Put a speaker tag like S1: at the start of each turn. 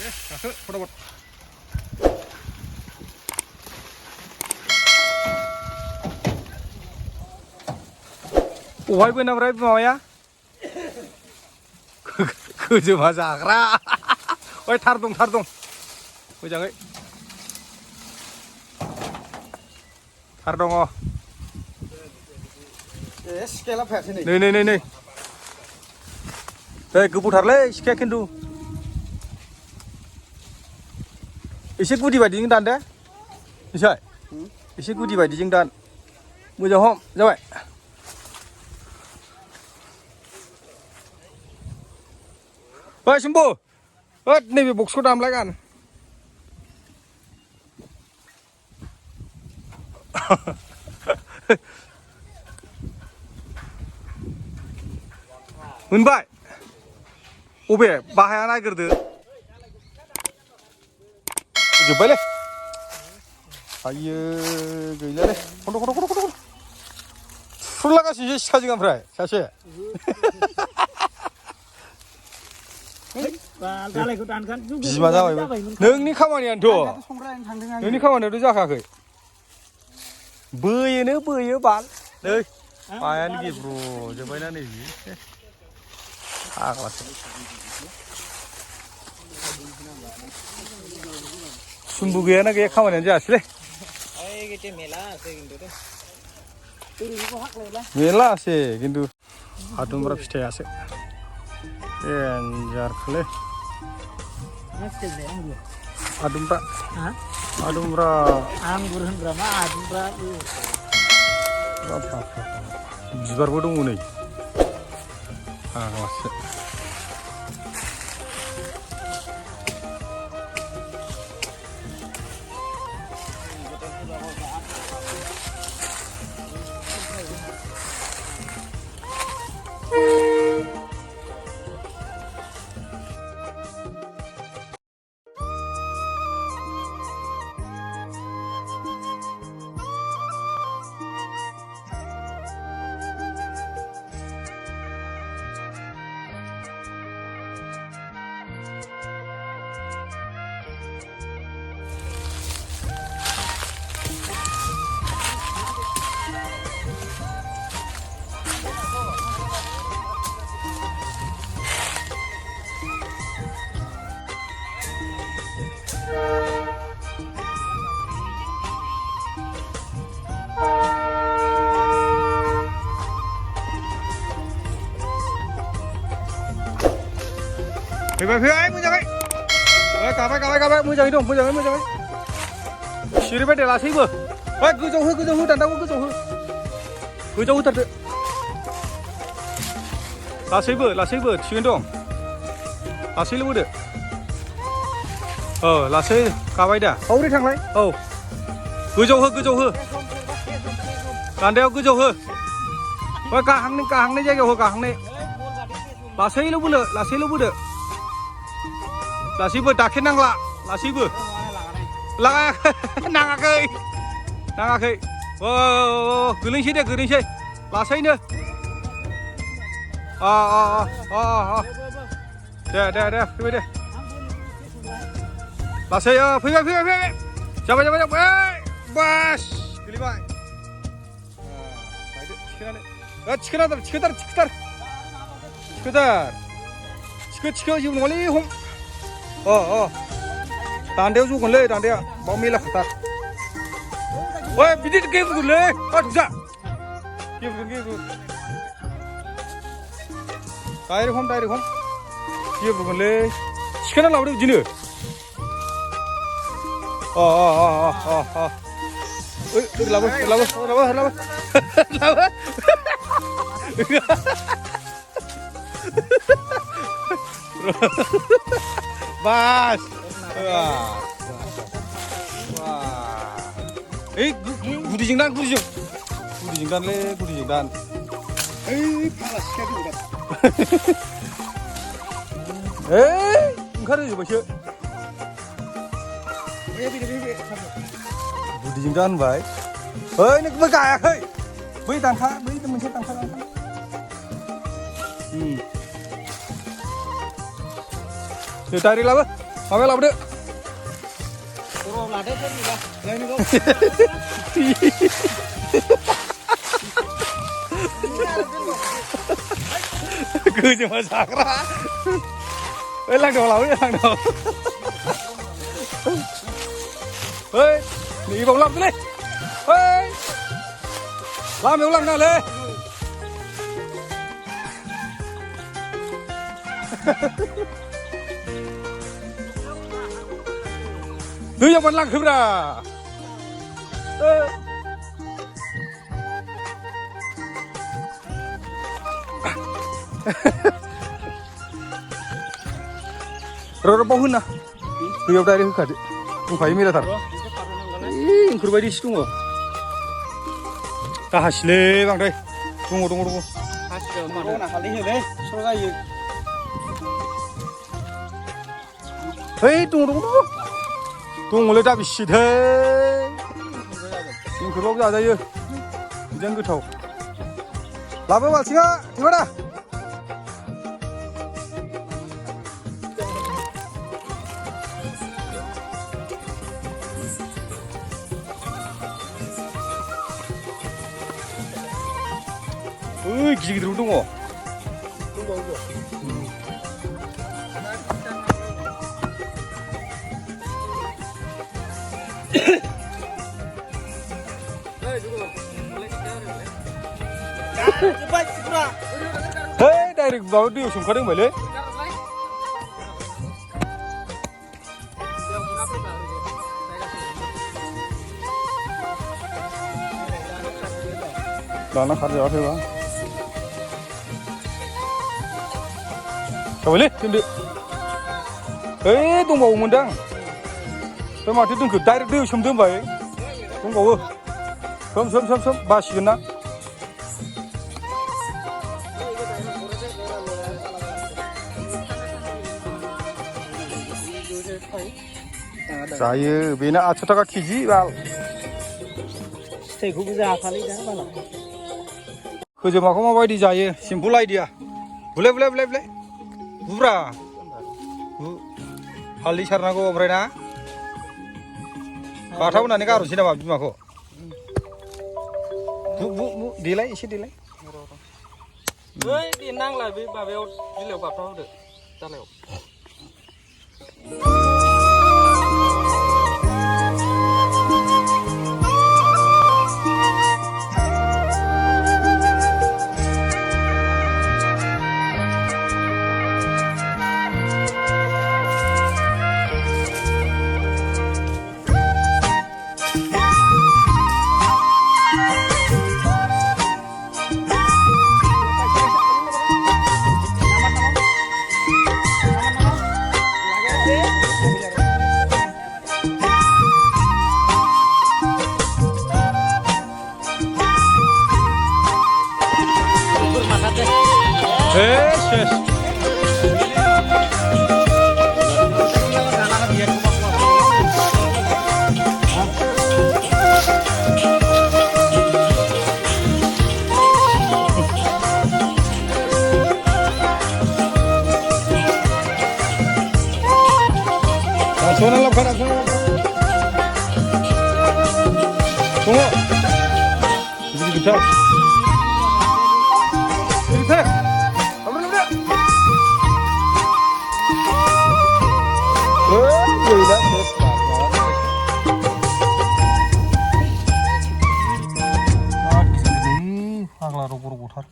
S1: फटाफट अहाय बोनाब्राय माबाया खोजोमा जाग्रा ओइ थार दं मोजाङै थार दङ
S2: सिखाया फैयासै
S1: नै गोबावथारलै सिखाया खिन्थु एसे गुदि बायदिजों दान दे एसे गुदि बायदिजों दान मोजां हम जाबाय ओइ शम्भु होद नैबे बक्सखौ दामलाय गान मोनबाय अबे बाहाया नागिरदो जोब्बायलै आयो गैलालै खन्द' थुरलागासिनोसो सिखाजों ओमफ्राय सासे बिमा जाबायमोन नोंनि खामानियानोथ' जाखायाखै बोयो बाल नै बायानो गेब्रुजोब्बायना नैबे फाग्लासो सुम्बु गैयाना गैया खामानियानो जायासैलै मेलासै खिन्थु हादुमब्रा फिथाइयासो एन्जारखोलै आदुमब्रा
S2: आंगुर होनग्रा मा आदुमब्रा
S1: बिबारबो दङ नै फाग्लासो फैबाय मोजाङै गाबाय मोजाङै दं मोजाङै सिरिबाय दे लासैबो ओइ गोजौ हो दान्दाखौ गोजौ होथारदो लासैबो थिगैनो दं लासैल' बोदो लासै गाबाय दा हौरै थांलाय औ गोजौ हो दान्दायाव गोजौ हो ओइ गाहांनाय जायगायाव हो गाहांनाय लासैल' बोदो लासैबो दाखेनांला लासैबो नाङाखै गोलैनोसै लासैनो दे फैबाय दे लासै फैबाय जाबाय बास गोलैबाय थिखो जेबो नङालै हम दान्दायाव जगोनलै दान्दाया बाव मेला खाथार ओइ बिदि गेब्रुगोनलै जा गेब्रुगोन डाइरेक्ट हम गेब्रुगोनलै थिखोना लाबोदो बिदिनो लाबो बास गुदिजों दानलै गुदिजों दान ओंखारो जोबबायसो गुदिजों दानबाय नोंबो गायाखै बै मोनसे दानखा डाइरेक्ट लाबो Mabe labu deh.
S2: Kurang lade kan juga. Lain kok.
S1: Cứ chứ mà sạc ra. Ê, lăng đầu lắm, lăng đầu. Ê, đi vòng lăng lên. Ê, làm yếu lăng nào lên. Đưa cho con lăng khứ ra. Ê. Roro bau na, tuyau dari hukat, mungkin mila tar. Ih, kurba di situ nggak? Tak hasil bang deh, tunggu.
S2: Hasil mana? Nah, kali ini deh, suruh aja.
S1: Hei, tunggu le tak bisa deh. Ini kurba ada ya, jangan kau tahu. Lapa wal singa, gimana? Gigi dulu dong. Hei, direct bawa dia sungkar yang balik. Dana kerja apa bang? Kau boleh tunduk. Tunggu bau mundang. Tapi mati tunggu direct dia sumber baik. Tunggu. Som, basi kena. Saya bina 8 taka kg bal.
S2: Saya kubu dah kali dah malam.
S1: Kerja makan apa di jaya? Simple idea. Boleh. Bubra. Hali sarna ko obrena. Patau nani ka harusnya apa bima ko? Bu, delay isi delay.
S2: Woi, dinang lah bi babel di lewat patau deh. Tak lewat.
S1: Yes. Sono lapar. Tunggu. Jadi besar. Jadi besar. rugu-rugu tar.